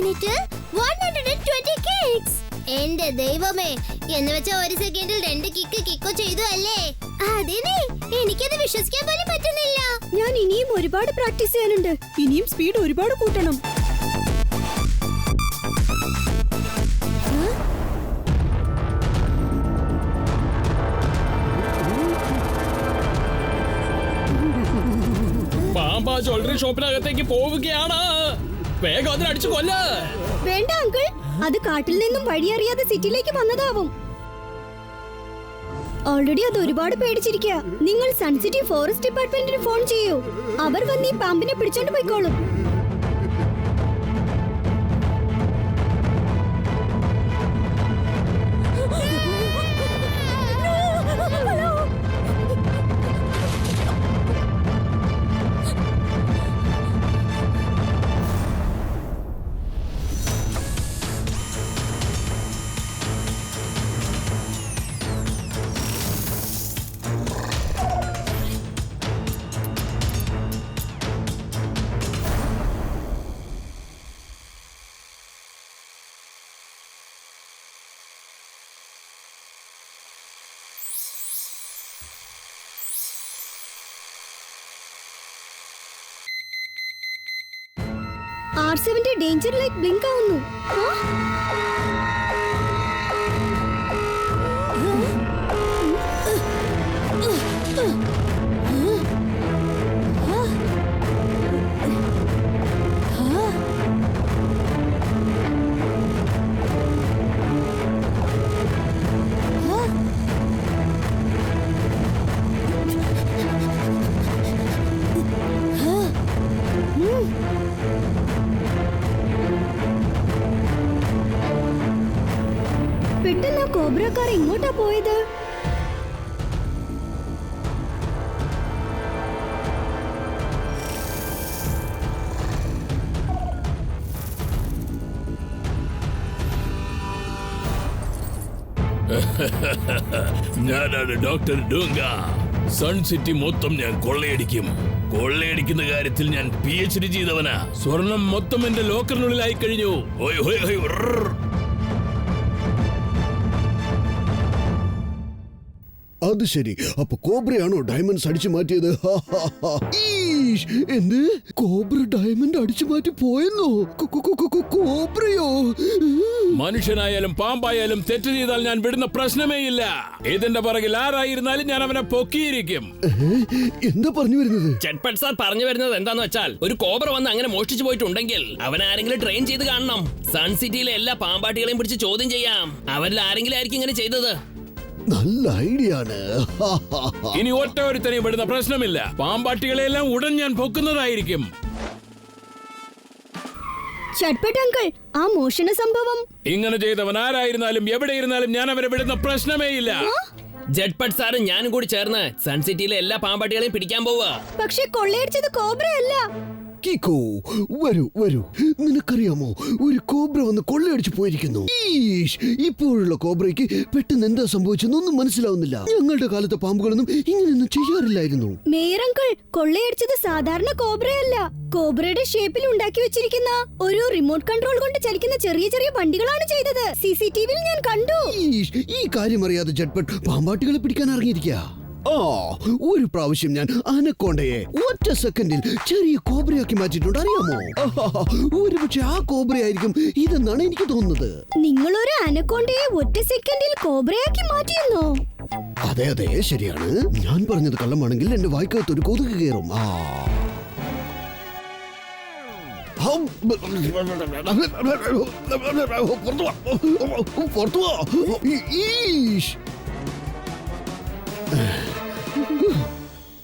എന്നിട്ട് 120 കിക്സ്. എന്റെ ദൈവമേ, എന്ന് വെച്ചാ ഒരു സെക്കൻഡിൽ 2 കിക്കോ ചെയ്തു അല്ലേ? അതിനെ എനിക്കത് വിശ്വസിക്കാൻ പോലും പറ്റുന്നില്ല. ഞാൻ ഇനിയും ഒരുപാട് പ്രാക്ടീസ് ചെയ്യാനുണ്ട്. ഇനിയും സ്പീഡ് ഒരുപാട് കൂട്ടണം. പാമ്പ ജ്വല്ലറി ഷോപ്പിനകത്തേക്ക് പോവുകയാണ്. വേഗം അതിനെ അടിച്ചു കൊല്ല. വേണ്ട അങ്കിൾ, അത് കാട്ടിൽ നിന്നും വഴിയറിയാതെ സിറ്റിയിലേക്ക് വന്നതാവും. ഓൾറെഡി അത് ഒരുപാട് പേടിച്ചിരിക്കുക. നിങ്ങൾ സൺസിറ്റി ഫോറസ്റ്റ് ഡിപ്പാർട്ട്മെന്റിന് ഫോൺ ചെയ്യൂ. അവർ വന്ന് ഈ പാമ്പിനെ പിടിച്ചോണ്ട് പോയിക്കോളും. R7 ഡേഞ്ചർ ലൈറ്റ് ബ്ലിങ്ക് ആവുന്നു. പെട്ടെന്ന് ആ കോബ്രക്കാർ ഇങ്ങോട്ടാ പോയത്. ഞാനാണ് ഡോക്ടർ ഡൂങ്ക. സൺ സിറ്റി മൊത്തം ഞാൻ കൊള്ളയടിക്കും. കൊള്ളയടിക്കുന്ന കാര്യത്തിൽ ഞാൻ PhD ചെയ്തവനാ. സ്വർണം മൊത്തം എന്റെ ലോക്കറിനുള്ളിലായി കഴിഞ്ഞു. അത് ശരി, അപ്പൊ കോബ്രയാണോ ഡയമണ്ട്സ് അടിച്ചു മാറ്റിയത്? എന്ത്, കോബ്ര ഡയമണ്ട് അടിച്ചു മാറ്റി പോയെന്നോ? കോബ്രയോ? മനുഷ്യനായാലും പാമ്പായാലും തെറ്റ് ചെയ്താൽ ഞാൻ വിടുന്ന പ്രശ്നമേ ഇല്ല. ഇതിന്റെ പുറകിൽ ആരായിരുന്നാലും ഞാൻ അവനെ പൊക്കിയിരിക്കും. എന്താ പറഞ്ഞു വരുന്നത്? ചട്ട്പട്ട് സാർ പറഞ്ഞു വരുന്നത് എന്താന്ന് വെച്ചാൽ, ഒരു കോബ്ര വന്ന് അങ്ങനെ മോഷ്ടിച്ചു പോയിട്ടുണ്ടെങ്കിൽ അവനാരെങ്കിലും ട്രെയിൻ ചെയ്ത് കാണണം. സൺ സിറ്റിയിലെ എല്ലാ പാമ്പാട്ടികളെയും പിടിച്ച് ചോദ്യം ചെയ്യാം. അവരിൽ ആരെങ്കിലും ആയിരിക്കും ഇങ്ങനെ ചെയ്തത്. നല്ല ഐഡിയ ആണ്. ഇനി ഒറ്റ ഒരുത്തനെയും വിടുന്ന പ്രശ്നമില്ല. പാമ്പാട്ടികളെല്ലാം ഉടൻ ഞാൻ പൊക്കുന്നതായിരിക്കും. ചട്ട്പട്ട് അങ്കിൾ, ആ മോഷണ സംഭവം ഇങ്ങനെ ചെയ്തവൻ ആരായിരുന്നാലും എവിടെ ഇരുന്നാലും ഞാൻ അവരെ വിടുന്ന പ്രശ്നമേ ഇല്ല. ജട്ട്പട്ട് സാറും ഞാനും കൂടി ചേർന്ന് സൺ സിറ്റിയിലെ എല്ലാ പാമ്പാട്ടികളെയും പിടിക്കാൻ പോവുക. പക്ഷെ കൊള്ളയടിച്ചത് കോബ്രയല്ല. കിക്കോ, വരൂ വരൂ. നിനക്കറിയാമോ, ഒരു കോബ്ര വന്ന് കൊള്ളയടിച്ചു പോയിരിക്കുന്നു. ഇപ്പോഴുള്ള കോബ്രയ്ക്ക് പെട്ടെന്ന് എന്താ സംഭവിച്ചെന്നൊന്നും മനസ്സിലാവുന്നില്ല. ഞങ്ങളുടെ കാലത്തെ പാമ്പുകളൊന്നും ഇങ്ങനെയൊന്നും ചെയ്യാറില്ലായിരുന്നു. മേയർ അങ്കിൾ, കൊള്ളയടിച്ചത് സാധാരണ കോബ്രയല്ല. കോബ്രയുടെ ഷേപ്പിൽ ഉണ്ടാക്കി വെച്ചിരിക്കുന്ന ഒരു റിമോട്ട് കൺട്രോൾ കൊണ്ട് ചലിക്കുന്ന ചെറിയ ചെറിയ വണ്ടികളാണ് ചെയ്തത്. CCTV-യിൽ ഞാൻ കണ്ടു. ഈ കാര്യം അറിയാതെ ജട്ട്പട്ട് പാമ്പാട്ടികളെ പിടിക്കാൻ ഇറങ്ങിയിരിക്കുക. ഒരു പ്രാവശ്യം ഞാൻ അനക്കോണ്ടയെ ഒറ്റ സെക്കൻഡിൽ ചെറിയ കോബ്രയാക്കി മാറ്റിയിട്ടുണ്ട്, അറിയാമോ? ഒരുപക്ഷെ ആ കോബ്രയായിരിക്കും ഇതെന്നാണ് എനിക്ക് തോന്നുന്നത്. നിങ്ങളൊരു അനക്കോണ്ടയെ ഒറ്റ സെക്കൻഡിൽ കോബ്രയാക്കി മാറ്റിയെന്നോ? അതെ അതെ, ശരിയാണ്. ഞാൻ പറഞ്ഞത് കള്ളമാണെങ്കിൽ എന്റെ വായ്ക്കകത്ത് ഒരു കൊതുക് കയറും.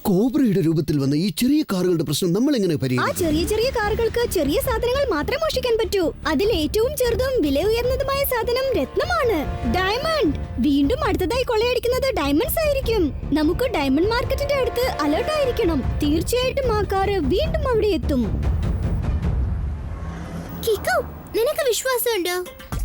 കോബ്രയുടെ രൂപത്തിൽ വന്ന ഈ ചെറിയ കാറുകളുടെ പ്രശ്നം നമ്മൾ എങ്ങനെ ആ പരിഹരിക്കും? ചെറിയ ചെറിയ കാറുകൾക്ക് ചെറിയ സാധനങ്ങൾ മാത്രമേ മോഷ്ടിക്കാൻ പറ്റൂ. അതിൽ ഏറ്റവും ചെറുതും വില ഉയർന്നതുമായ സാധനം രത്നമാണ്, ഡയമണ്ട്. വീണ്ടും അടുത്തതായി കൊള്ളയടിക്കുന്നത് ഡയമണ്ട്സ് ആയിരിക്കും. നമുക്ക് ഡയമണ്ട് മാർക്കറ്റിന്റെ അടുത്ത് അലേർട്ട് ആയിരിക്കണം. തീർച്ചയായിട്ടും ആ കാറ് വീണ്ടും അവിടെ എത്തും. കിക്കോ, നിനക്ക് വിശ്വാസമുണ്ടോ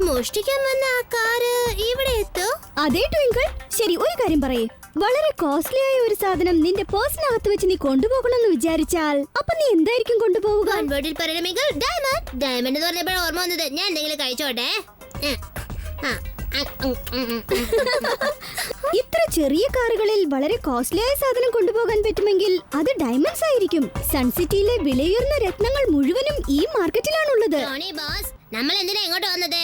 മോഷ്ടിക്കാൻ വന്ന ആ കാറ് ഇവിടെ എത്തോ? അതേ ട്വിങ്കിൾ, ശരി ഒരു കാര്യം പറയേ. വളരെ കോസ്റ്റ്ലി ആയ ഒരു സാധനം നിന്റെ പേഴ്സിനകത്ത് വെച്ച് നീ കൊണ്ടുപോകണമെന്ന് വിചാരിച്ചാൽ അപ്പൊ നീ എന്തായിരിക്കും കൊണ്ടുപോവുക? കൺവേർട്ടിൽ പറയണമെങ്കിൽ ഡയമണ്ട്. ഡയമണ്ട് എന്ന് പറഞ്ഞപ്പോൾ ഓർമ്മ വന്നത്. ഞാൻ എന്തെങ്കിലും കഴിച്ചോട്ടെ. ഇത്ര ചെറിയ കാറുകളിൽ വളരെ കോസ്റ്റ്ലി ആയ സാധനം കൊണ്ടുപോകാൻ പറ്റുമെങ്കിൽ അത് ഡയമണ്ട്സ് ആയിരിക്കും. സൺസിറ്റിയിലെ വിലയുയർന്ന രത്നങ്ങൾ മുഴുവനും ഈ മാർക്കറ്റിലാണുള്ളത്. ടോണി ബോസ്, നമ്മൾ എന്തിനാ ഇങ്ങോട്ട് വന്നത്?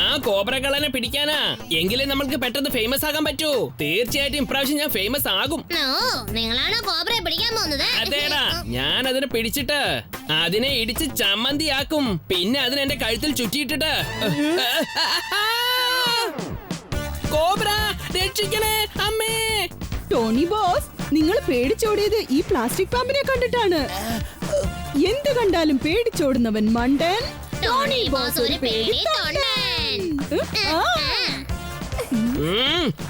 ആ കോബ്രകളെ പിടിക്കാനാ. എങ്കിലേ നമ്മൾക്ക് പെട്ടെന്ന് ഫേമസ് ആകാൻ പറ്റൂ. തീർച്ചയായിട്ടും ഇപ്രാവശ്യം ഞാൻ ഫേമസ് ആകും. നിങ്ങളാണോ കോബ്രയെ പിടിക്കാൻ പോകുന്നത്? അതേടാ, ഞാൻ അതിനെ പിടിച്ചിട്ട് അതിനെ ഇടിച്ച് ചമ്മന്തിയാക്കും. പിന്നെ അതിനെ എന്റെ കഴുത്തിൽ ചുറ്റിയിട്ടിട്ട് കോബ്ര രക്ഷിക്കണേ അമ്മേ. ടോണി ബോസ്, നിങ്ങൾ പേടിച്ചോടിയത് ഈ പ്ലാസ്റ്റിക് പാമ്പിനെ കണ്ടിട്ടാണ്. എന്ത് കണ്ടാലും പേടിച്ചോടുന്നവൻ മണ്ടൻ. ടോണി ബോസ് ഒരു പേടി തൊണ്ടൻ.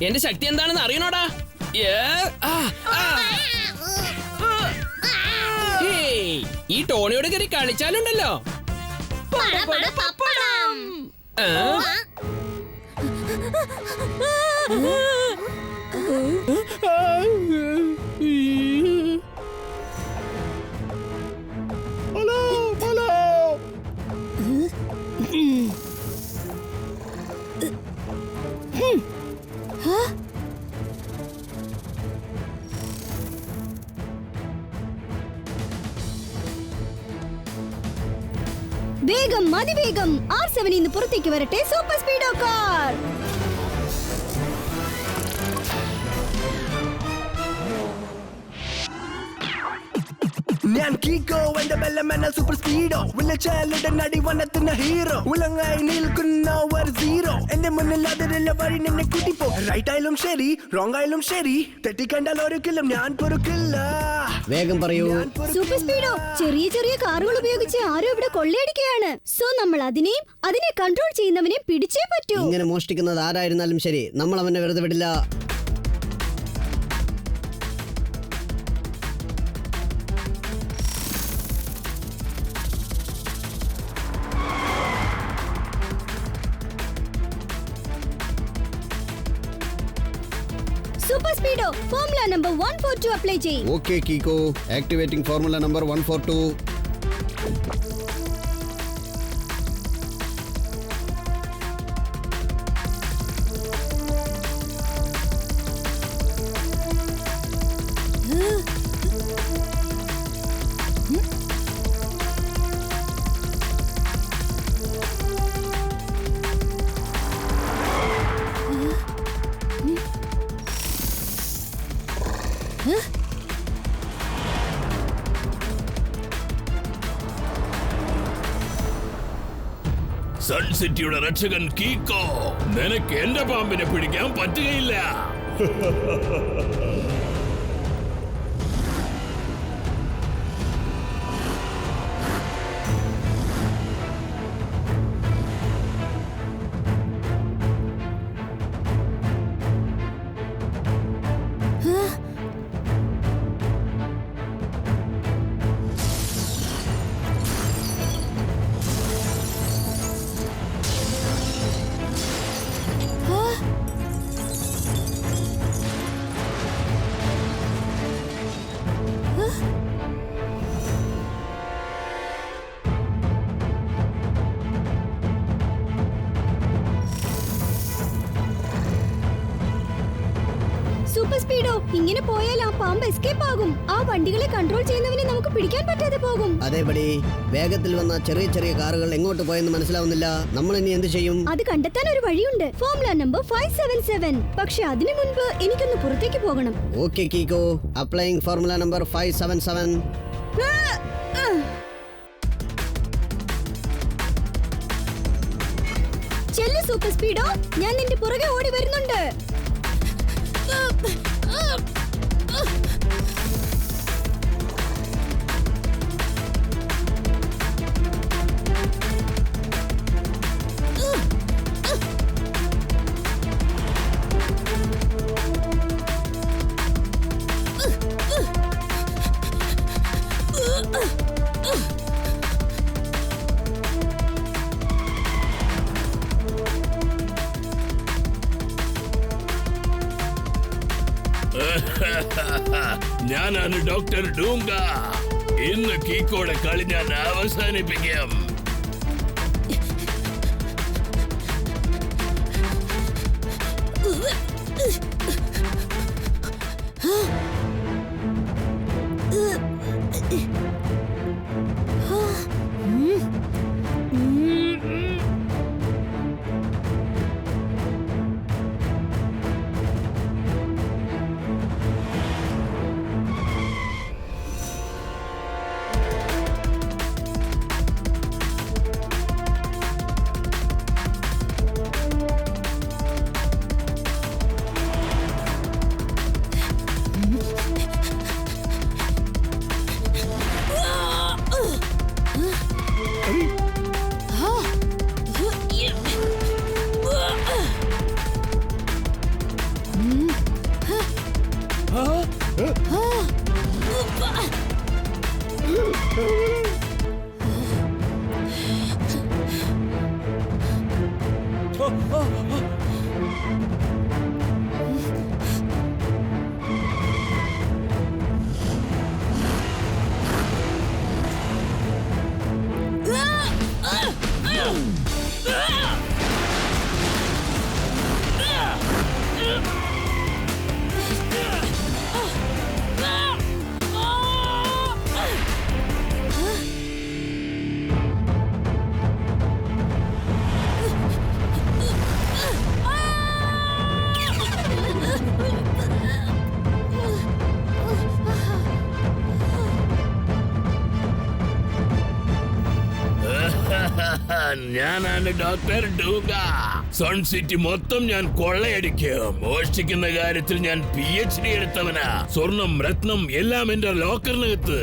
എന്റെ ശക്തി എന്താണെന്ന് അറിയണോടാ. ഈ ടോണിയോട് കയറി കളിച്ചാലുണ്ടല്ലോ. പട പട പപ്പടം. വേഗം, അതിവേഗം R7 ഇന്ന് പുറത്തേക്ക് വരട്ടെ. Super Speedo car. ഞാൻ കീക്കോ എന്റെ ബെല്ലമെന്ന സൂപ്പർ സ്പീഡോ വിളിച്ചാലിടൻ അടി വനത്തിന് ഹീറോ ഉലങ്ങായി നിൽക്കുന്ന ഒരു സീറോ എന്റെ മുന്നിൽ അതിലുള്ള വഴി നിന്നെ കൂട്ടിപ്പോ റൈറ്റ് ആയാലും ശരി റോങ് ആയാലും ശരി തെറ്റിക്കണ്ടാൽ ഒരിക്കലും ഞാൻ പൊറുക്കില്ല. വേഗം പറയൂ. സൂപ്പർ സ്പീഡോ ചെറിയ ചെറിയ കാറുകൾ ഉപയോഗിച്ച് ആരോ ഇവിടെ കൊള്ളയടിക്കുകയാണ്. സോ നമ്മൾ അതിനെ കൺട്രോൾ ചെയ്യുന്നവനെ പിടിച്ചേ പറ്റൂ. ഇങ്ങനെ മോഷ്ടിക്കുന്നത് ആരായിരുന്നാലും ശരി, നമ്മൾ അവനെ വെറുതെ വിടില്ല. Super Speedo formula number 142 apply ചെയ്യ്. Okay Kicko, activating formula number 142. Sun സിറ്റിയുടെ രക്ഷകൻ കീക്കോ, നിനക്ക് എന്റെ പാമ്പിനെ പിടിക്കാൻ പറ്റുകയില്ല. സൂപ്പർ സ്പീഡോ ഇങ്ങനെ പോയാൽ ആ പാമ്പ് എസ്കേപ്പ് ആകും. ആ വണ്ടികളെ കൺട്രോൾ ചെയ്യുന്നവനെ നമുക്ക് പിടിക്കാൻ പറ്റാതെ പോകും. അതേപടി വേഗത്തിൽ വന്ന ചെറിയ ചെറിയ കാറുകൾ എങ്ങോട്ട് പോയെന്ന് മനസ്സിലാവുന്നില്ല. നമ്മൾ ഇനി എന്ത് ചെയ്യും? അത് കണ്ടെത്താൻ ഒരു വഴിയുണ്ട്. Formula number 577. പക്ഷെ അതിനു മുൻപ് എനിക്കൊന്ന് പുറത്തേക്ക് പോകണം. Okay Kicko, applying formula number 577. ചെല്ലു സൂപ്പർ സ്പീഡോ, ഞാൻ നിന്റെ പുറകെ ഓടി വരുന്നുണ്ട്. ഞാനാണ് ഡോക്ടർ ഡൂങ്ക. ഇന്ന് കീക്കോടെ കളി ഞാൻ അവസാനിപ്പിക്കാം. ഞാനാണ് ഡോക്ടർ ഡൂഗ. സൺ സിറ്റി മൊത്തം ഞാൻ കൊള്ളയടിക്കും. മോഷ്ടിക്കുന്ന കാര്യത്തിൽ ഞാൻ PhD എടുത്തവനാ. സ്വർണം, രത്നം എല്ലാം എന്റെ ലോക്കറിനകത്ത്.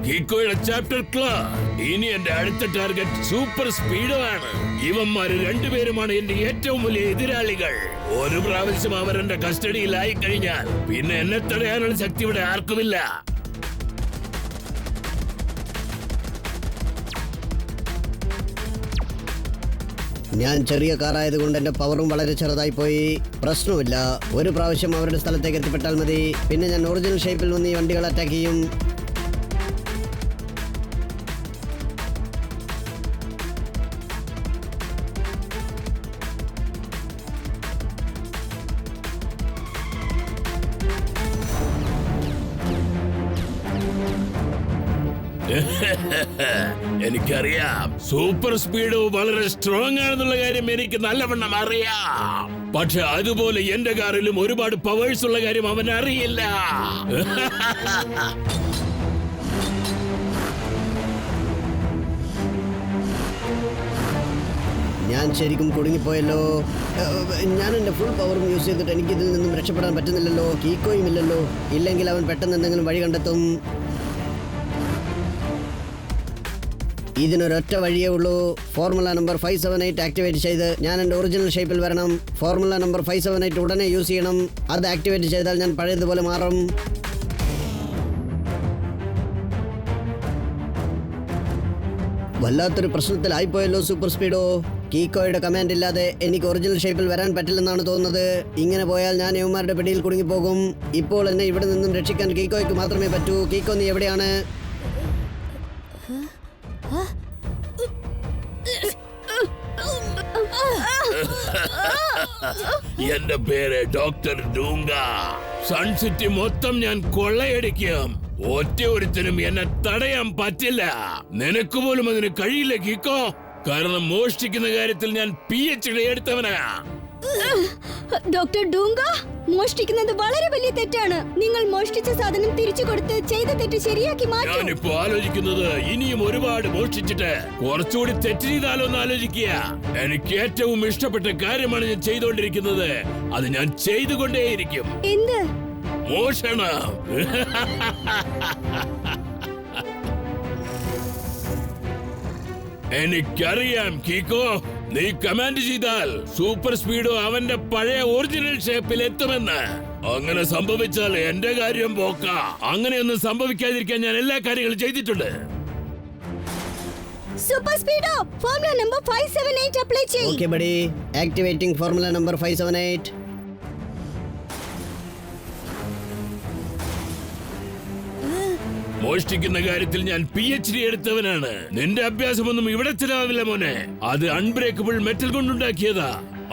കിക്കോയുടെ ചാപ്റ്റർ ക്ലാസ്. ഇനി എന്റെ അടുത്ത ടാർഗറ്റ് സൂപ്പർ സ്പീഡോ ആണ്. ഇവന്മാര് രണ്ടുപേരുമാണ് എന്റെ ഏറ്റവും വലിയ എതിരാളികൾ. ഒരു പ്രാവശ്യം അവർ എന്റെ കസ്റ്റഡിയിലായി കഴിഞ്ഞാൽ പിന്നെ എന്നെ തടയാനുള്ള ശക്തി ഇവിടെ ആർക്കുമില്ല. ഞാൻ ചെറിയ കാറായതുകൊണ്ട് എന്റെ പവറും വളരെ ചെറുതായി പോയി. പ്രശ്നമില്ല, ഒരു പ്രാവശ്യം അവരുടെ സ്ഥലത്തേക്ക് എത്തിപ്പെട്ടാൽ മതി. പിന്നെ ഞാൻ ഒറിജിനൽ ഷേപ്പിൽ വന്ന് ഈ വണ്ടികൾ അറ്റാക്ക് ചെയ്യും. എനിക്കറിയാം സൂപ്പർ സ്പീഡ് വളരെ സ്ട്രോങ് ആണെന്നുള്ള കാര്യം എനിക്ക് നല്ലവണ്ണം അറിയാം. പക്ഷെ അതുപോലെ എന്റെ കാറിലും ഒരുപാട് പവേഴ്സ് ഉള്ള കാര്യം അവൻ അറിയില്ല. ഞാൻ ശരിക്കും കുടുങ്ങിപ്പോയല്ലോ. ഞാൻ എന്റെ ഫുൾ പവറും യൂസ് ചെയ്തിട്ട് എനിക്ക് ഇതിൽ നിന്നും രക്ഷപ്പെടാൻ പറ്റുന്നില്ലല്ലോ. കീക്കോയും ഇല്ലല്ലോ. ഇല്ലെങ്കിൽ അവൻ പെട്ടെന്ന് എന്തെങ്കിലും വഴി കണ്ടെത്തും. ഇതിനൊരൊറ്റ വഴിയേ ഉള്ളൂ. ഫോർമുല നമ്പർ 578 ആക്ടിവേറ്റ് ചെയ്ത് ഞാൻ എൻ്റെ ഒറിജിനൽ ഷേപ്പിൽ വരണം. ഫോർമുല നമ്പർ 578 ഉടനെ യൂസ് ചെയ്യണം. അത് ആക്ടിവേറ്റ് ചെയ്താൽ ഞാൻ പഴയതുപോലെ മാറും. വല്ലാത്തൊരു പ്രശ്നത്തിലായിപ്പോയല്ലോ സൂപ്പർ സ്പീഡോ. കീക്കോയുടെ കമാൻഡ് ഇല്ലാതെ എനിക്ക് ഒറിജിനൽ ഷേപ്പിൽ വരാൻ പറ്റില്ലെന്നാണ് തോന്നുന്നത്. ഇങ്ങനെ പോയാൽ ഞാൻ യവന്മാരുടെ പിടിയിൽ കുടുങ്ങിപ്പോകും. ഇപ്പോൾ എന്നെ ഇവിടെ നിന്നും രക്ഷിക്കാൻ കീക്കോയ്ക്ക് മാത്രമേ പറ്റൂ. കീക്കോ, നീ എവിടെയാണ്? എന്റെ പേര് ഡോക്ടർ ഡൂങ്ക. സൺ സിറ്റി മൊത്തം ഞാൻ കൊള്ളയടിക്കും. ഒറ്റ ഒരുത്തനും എന്നെ തടയാൻ പറ്റില്ല. നിനക്ക് പോലും അതിന് കഴിയില്ല കീക്കോ. കാരണം മോഷ്ടിക്കുന്ന കാര്യത്തിൽ ഞാൻ PhD എടുത്തവനാ. ഡോക്ടർ ഡൂങ്ക, മോഷ്ടിക്കുന്നത് വളരെ വലിയ തെറ്റാണ്. നിങ്ങൾ മോഷ്ടിച്ച സാധനം തിരിച്ചു കൊടുത്ത് ചെയ്ത തെറ്റ് ശരിയാക്കി മാറ്റും. ഞാനിപ്പോ ആലോചിക്കുന്നത് ഇനിയും ഒരുപാട് മോഷ്ടിച്ചിട്ട് കുറച്ചുകൂടി തെറ്റ് ചെയ്താലോ എന്ന് ആലോചിക്കുക. എനിക്ക് ഏറ്റവും ഇഷ്ടപ്പെട്ട കാര്യമാണ് ഞാൻ ചെയ്തുകൊണ്ടിരിക്കുന്നത്. അത് ഞാൻ ചെയ്തുകൊണ്ടേയിരിക്കും. എന്ത്? മോഷണം. എനിക്കറിയാം കീക്കോ, നീ കമാൻഡ് ചെയ്താൽ സൂപ്പർ സ്പീഡോ അവന്റെ പഴയ ഒറിജിനൽ ഷേപ്പിൽ എത്തുമെന്ന്. അങ്ങനെ സംഭവിച്ചാൽ എന്റെ കാര്യം പോക്ക. അങ്ങനെയൊന്നും സംഭവിക്കാതിരിക്കാൻ ഞാൻ എല്ലാ കാര്യങ്ങളും ചെയ്തിട്ടുണ്ട്. Super Speedo, formula number 578 apply ചെയ്യ്. Okay buddy, activating formula number 578. മോഷ്ടിക്കുന്ന കാര്യത്തിൽ ഞാൻ PhD എടുത്തവനാണ്. നിന്റെ അഭ്യാസമൊന്നും ഇവിടെ ചിലവില്ല മോനെ. അത് അൺബ്രേക്കബിൾ മെറ്റൽ കൊണ്ടുണ്ടാക്കിയതാ.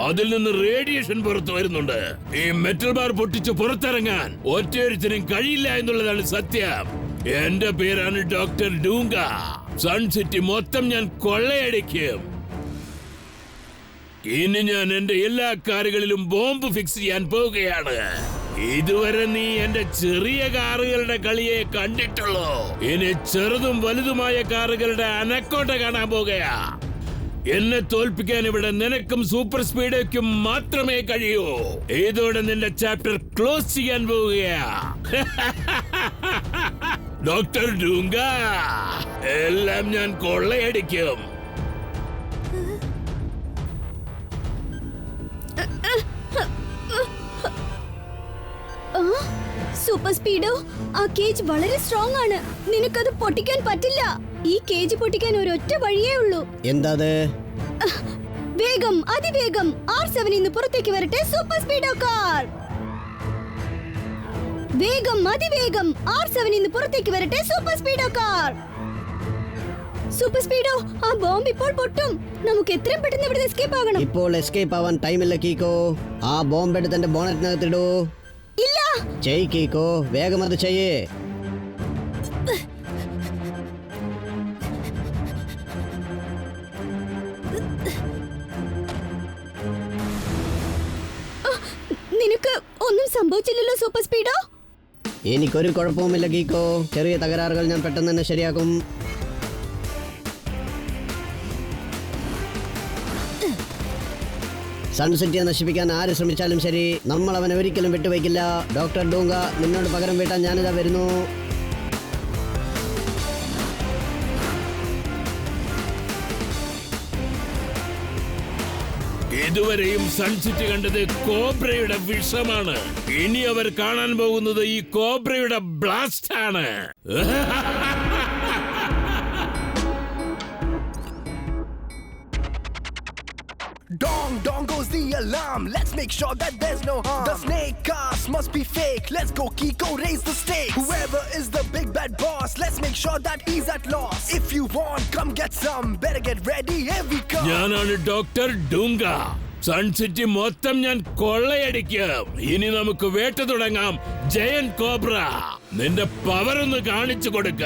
അതിൽ നിന്ന് റേഡിയേഷൻ പുറത്തു വരുന്നുണ്ട്. ഈ മെറ്റൽ ബാർ പൊട്ടിച്ച് പുറത്തിറങ്ങാൻ ഒറ്റയൊരുത്തിനും കഴിയില്ല എന്നുള്ളതാണ് സത്യം. എന്റെ പേരാണ് ഡോക്ടർ ഡൂങ്ക. സൺ സിറ്റി മൊത്തം ഞാൻ കൊള്ളയടിക്കും. ഇനി ഞാൻ എന്റെ എല്ലാ കാറുകളിലും ബോംബ് ഫിക്സ് ചെയ്യാൻ പോവുകയാണ്. ഇതുവരെ നീ എന്റെ ചെറിയ കാറുകളുടെ കളിയെ കണ്ടിട്ടുള്ളൂ. ഇനി ചെറുതും വലുതുമായ കാറുകളുടെ അനക്കോട്ട കാണാൻ പോകുകയാ. എന്നെ തോൽപ്പിക്കാൻ ഇവിടെ നിനക്കും സൂപ്പർ സ്പീഡേക്കും മാത്രമേ കഴിയൂ. ഇതോടെ നിന്റെ ചാപ്റ്റർ ക്ലോസ് ചെയ്യാൻ പോവുകയാ. ഡോക്ടർ ഡൂങ്ക, എല്ലാം ഞാൻ കൊള്ളയടിക്കും. സൂപ്പർ സ്പീഡോ, ആ കേജ് വളരെ സ്ട്രോങ് ആണ്. നിനക്കത് പൊട്ടിക്കാൻ പറ്റില്ല. ഈ കേജ് പൊട്ടിക്കാൻ ഒരൊറ്റ വഴിയേ ഉള്ളൂ. എന്താ? വേഗം, അതിവേഗം R7 ഇന്ന് പുറത്തേക്ക് വരട്ടെ സൂപ്പർ സ്പീഡോ കാർ. വേഗം, അതിവേഗം R7 ഇന്ന് പുറത്തേക്ക് വരട്ടെ സൂപ്പർ സ്പീഡോ കാർ. സൂപ്പർ സ്പീഡോ, ആ ബോംബ് ഇപ്പോൾ പൊട്ടും. നമുക്ക് എത്രയും പെട്ടെന്ന് ഇവിടെ എസ്കേപ്പ് ആകണം. ഇപ്പോൾ എസ്കേപ്പ് ആവാൻ ടൈമില്ല കീക്കോ. ആ ബോംബ് എടുത്ത് എന്റെ ബോണറ്റിനകത്തിടൂ. ഇല്ല. ചെയ് കീക്കോ, വേഗം അത് ചെയ്യേ. നിനക്ക് ഒന്നും സംഭവിച്ചില്ലല്ലോ സൂപ്പർ സ്പീഡോ? എനിക്കൊരു കുഴപ്പവുമില്ല കീക്കോ. ചെറിയ തകരാറുകൾ ഞാൻ പെട്ടെന്ന് തന്നെ ശരിയാക്കും. സൺസിറ്റിയെ നശിപ്പിക്കാൻ ആര് ശ്രമിച്ചാലും ശരി, നമ്മൾ അവനെ ഒരിക്കലും വിട്ടുവയ്ക്കില്ല. ഡോക്ടർ ഡൂങ്ക, നിന്നോട് പകരം വീട്ടാൻ ഞാനിതാ വരുന്നു. ഇതുവരെയും സൺസിറ്റി കണ്ടത് കോബ്രയുടെ വിഷമാണ്. ഇനി അവർ കാണാൻ പോകുന്നത് ഈ കോബ്രയുടെ ബ്ലാസ്റ്റ് ആണ്. Dong, dong goes the alarm. Let's make sure that there's no harm. The snake cast must be fake. Let's go Kiko, raise the stakes. Whoever is the big bad boss, let's make sure that he's at loss. If you want, come get some. Better get ready, here we come. ഞാനാണ് doctor ഡൂങ്ക. Suncity മൊത്തം ഞാൻ കൊള്ളയടിക്കും. ഇനി നമുക്ക് വേട്ട തുടങ്ങാം. Jayan cobra, നിന്റെ power ഒന്ന് കാണിച്ചു കൊടുക്ക.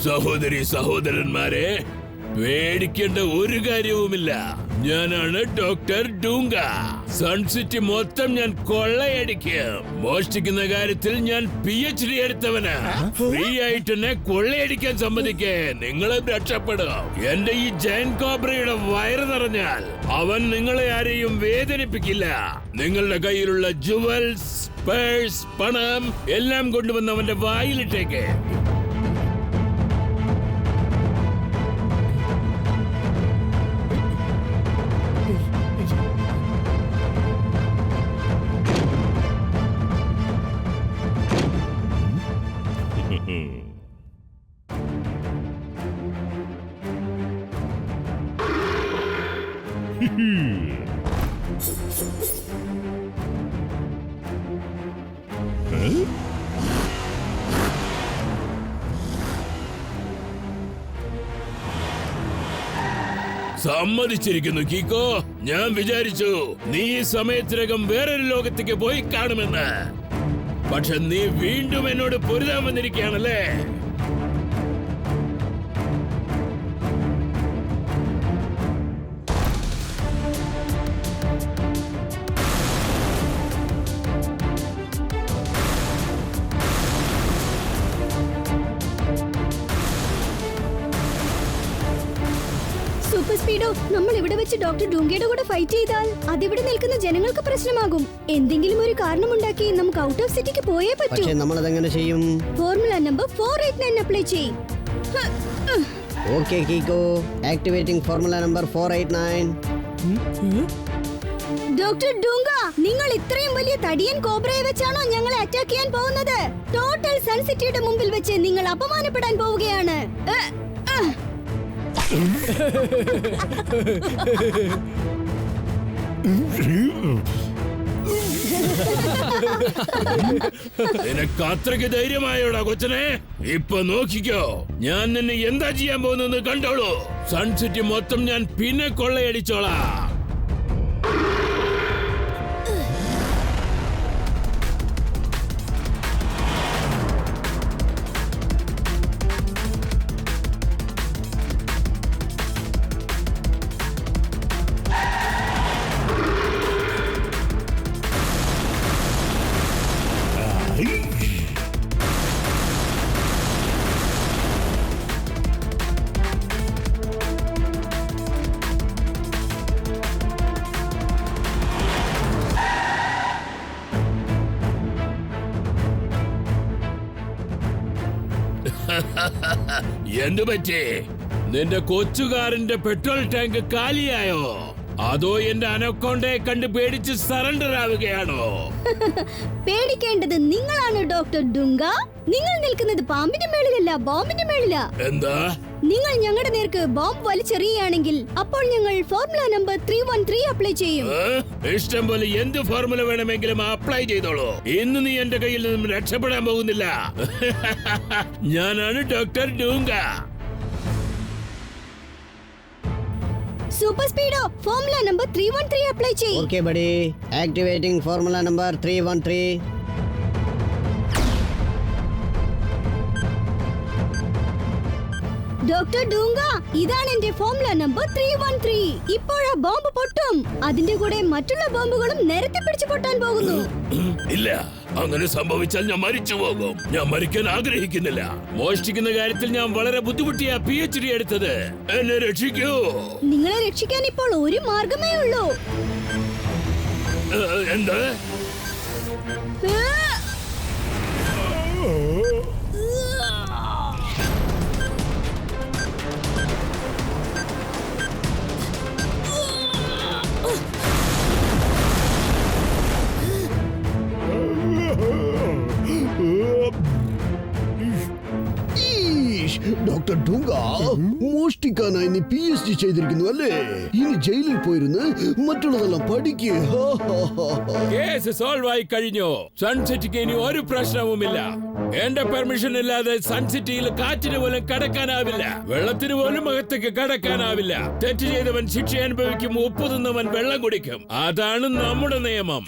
സഹോദരി സഹോദരന്മാരെ, പേടിക്കേണ്ട ഒരു കാര്യവുമില്ല. ഞാനാണ് ഡോക്ടർ ഡൂങ്ക. സൺസിറ്റി മൊത്തം ഞാൻ കൊള്ളയടിക്കും. മോഷ്ടിക്കുന്ന കാര്യത്തിൽ ഞാൻ PhD എടുത്തവനാ. ഫ്രീ ആയിട്ട് എന്നെ കൊള്ളയടിക്കാൻ സമ്മതിക്കേ, നിങ്ങളും രക്ഷപ്പെടും. എന്റെ ഈ ജയൻ കോബ്രയുടെ വയറ് നിറഞ്ഞാൽ അവൻ നിങ്ങളെ ആരെയും വേദനിപ്പിക്കില്ല. നിങ്ങളുടെ കയ്യിലുള്ള ജുവൽസ്, പേഴ്സ്, പണം എല്ലാം കൊണ്ടുവന്ന് അവന്റെ വായിലിട്ടേക്ക്. സമ്മതിച്ചിരിക്കുന്നു കീക്കോ. ഞാൻ വിചാരിച്ചു നീ ഈ സമയത്തിനകം വേറൊരു ലോകത്തേക്ക് പോയി കാണുമെന്ന്. പക്ഷെ നീ വീണ്ടും എന്നോട് പൊരുതാൻ വന്നിരിക്കുകയാണല്ലേ? സൂപ്പർ സ്പീഡോ, നമ്മൾ ഇവിടെ വെച്ച് ഡോക്ടർ ഡൂങ്കയുടെ കൂടെ ഫൈറ്റ് ചെയ്താൽ അതിവിടെ നിൽക്കുന്ന ജനങ്ങൾക്ക് പ്രശ്നമാകും. എന്തെങ്കിലും ഒരു കാരണമുണ്ടാക്കി നമുക്ക് ഔട്ട് ഓഫ് സിറ്റിക്ക് പോയേ പറ്റൂ. പക്ഷേ നമ്മൾ അതെങ്ങനെ ചെയ്യും? ഫോർമുല നമ്പർ 489 അപ്ലൈ ചെയ്യും. Okay Kicko, activating formula number 489. Doctor Doonka, നിങ്ങൾ ഇത്രയും വലിയ തടിയൻ കോബ്രയെ വെച്ചാണോ ഞങ്ങളെ അറ്റാക്ക് ചെയ്യാൻ പോകുന്നത്? ടോട്ടൽ സൺസിറ്റിയുടെ മുമ്പിൽ വെച്ച് നിങ്ങൾ അപമാനപ്പെടാൻ പോവുകയാണ്. നിനക്ക് അത്രയ്ക്ക് ധൈര്യമായോടാ കൊച്ചനെ? ഇപ്പൊ നോക്കിക്കോ, ഞാൻ നിന്നെ എന്താ ചെയ്യാൻ പോകുന്നെന്ന് കണ്ടോളൂ. സൺസിറ്റി മൊത്തം ഞാൻ പിന്നെ കൊള്ളയടിച്ചോളാം. എന്തു പറ്റി? നിന്റെ കൊച്ചുകാരന്റെ പെട്രോൾ ടാങ്ക് കാലിയായോ? അതോ എന്റെ അനക്കൊണ്ടയെ കണ്ട് പേടിച്ച് സറണ്ടർ ആവുകയാണോ? പേടിക്കേണ്ടത് നിങ്ങളാണ് ഡോക്ടർ ഡുങ്ക. നിങ്ങൾ നിൽക്കുന്നത് പാമ്പിന്റെ മേളിലല്ല, ബോംബിന്റെ മേളിലാ. എന്താ? നിങ്ങൾ ഞങ്ങളുടെ നേർക്ക് ബോംബ് വലിച്ചെറിയുകയാണെങ്കിൽ അപ്പോൾ ഞങ്ങൾ ഫോർമുല നമ്പർ 313 അപ്ലൈ ചെയ്യും. ഇഷ്ടം പോലെ എന്ത് ഫോർമുല വേണമെങ്കിലും അപ്ലൈ ചെയ്തോളൂ. ഇന്ന് നീ എന്റെ കയ്യിൽ നിന്നും രക്ഷപ്പെടാൻ പോകുന്നില്ല. ഞാനാണ് doctor Doonka. Super Speedo formula number 313 apply ചെയ്യും. Okay buddy, activating formula number 313. Doctor Doonka, ഇതാണ് എന്റെ ഫോർമുല നമ്പർ 313. ഇപ്പോഴാ ബോംബ് പൊട്ടും. അതിന്റെ കൂടെ മറ്റുള്ള ബോംബുകളും നേരത്തെ പിടിച്ചു പൊട്ടാൻ പോകുന്നു. ഇല്ല, അങ്ങനെ സംഭവിച്ചാൽ ഞാൻ മരിച്ചു പോകും. ഞാൻ മരിക്കാൻ ആഗ്രഹിക്കുന്നില്ല. മോഷ്ടിക്കുന്ന കാര്യത്തിൽ ഞാൻ വളരെ ബുദ്ധിമുട്ടിയാ PhD എടുത്തത്. എന്നെ രക്ഷിക്കൂ. നിങ്ങളെ രക്ഷിക്കാൻ ഇപ്പോൾ ഒരു മാർഗമേ ഉള്ളൂ. എന്താ? ഡോക്ടർ ഡുങ്ക, മോഷ്ടിക്കാനായി നീ PhD ചെയ്തിരിക്കുന്നു അല്ലേ? ഇനി ജയിലിൽ പോയിരുന്ന് മറ്റുള്ളതെല്ലാം പഠിക്കുക. കേസ് സോൾവ് ആയി കഴിഞ്ഞു. സൺസിറ്റിക്ക് ഇനി ഒരു പ്രശ്നവുമില്ല. എന്റെ പെർമിഷൻ ഇല്ലാതെ സൺസിറ്റിയിൽ കാറ്റിന് പോലും കടക്കാനാവില്ല, വെള്ളത്തിന് പോലും അകത്തേക്ക് കടക്കാനാവില്ല. തെറ്റ് ചെയ്തവൻ ശിക്ഷ അനുഭവിക്കും, ഉപ്പ് തിന്നവൻ വെള്ളം കുടിക്കും. അതാണ് നമ്മുടെ നിയമം.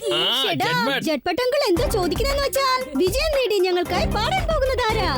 ജഡ്പട്ടങ്കൾ എന്താ ചോദിക്കുന്നതെന്ന് വെച്ചാൽ വിജയം നേടി ഞങ്ങൾക്കായി പാടാൻ പോകുന്നതാരാ?